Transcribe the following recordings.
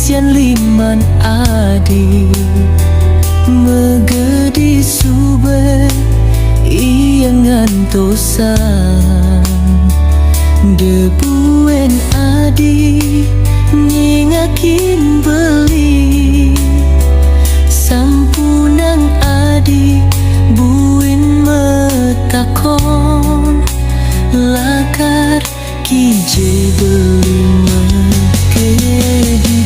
sian liman adi megedi sube ia ngantosan debuen adi nyingakin beli sampunang adi buin metakon lakar kije beli mekedi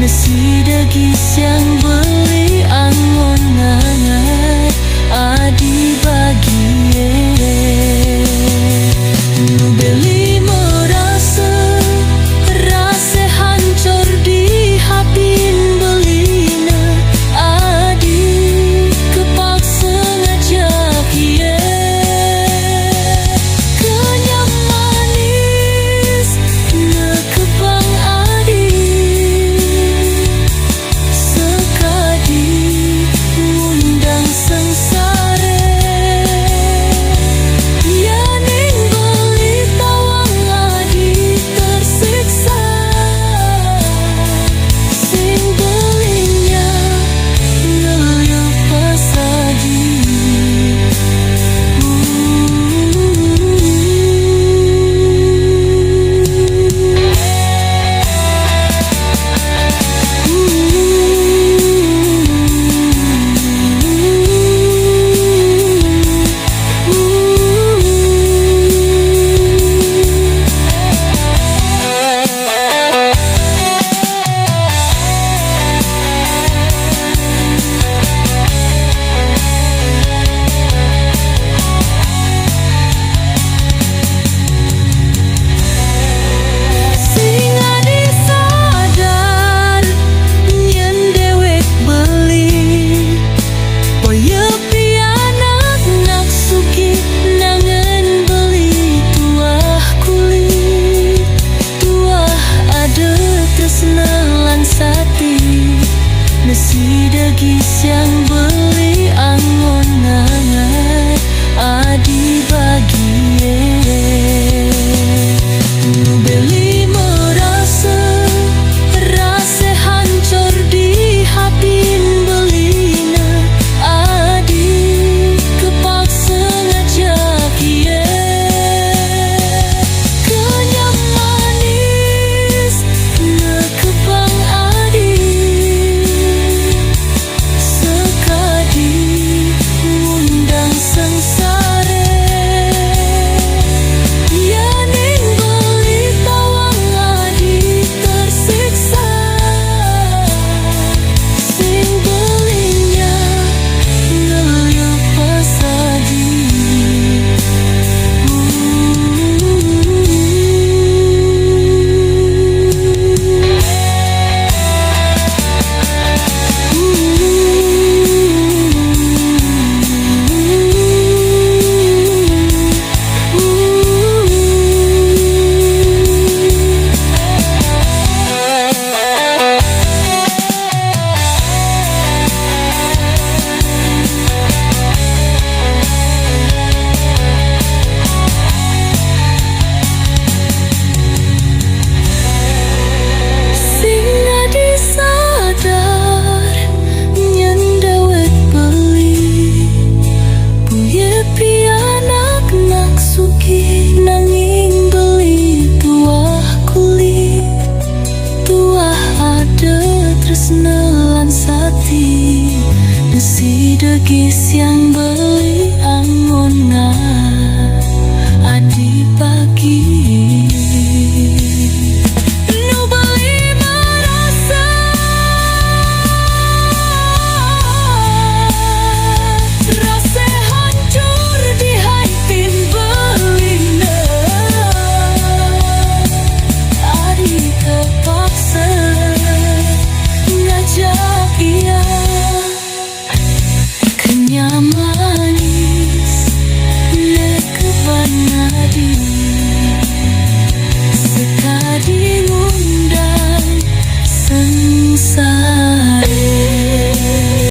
nasi dagis yang beli angon ngangat adi bagi nu beli merasa rasa hancur di hapin belina adi kepaksa ngajak ye kenyam manis nekepang adi nasi dagis yang beli angon ngangat adi bagi nu beli merasa rasa hancur di hapin belina adi kepaksa ngajak ye kenyam manis nekepang adi Nelan sati nasi dagis yang beli angon adi pagi.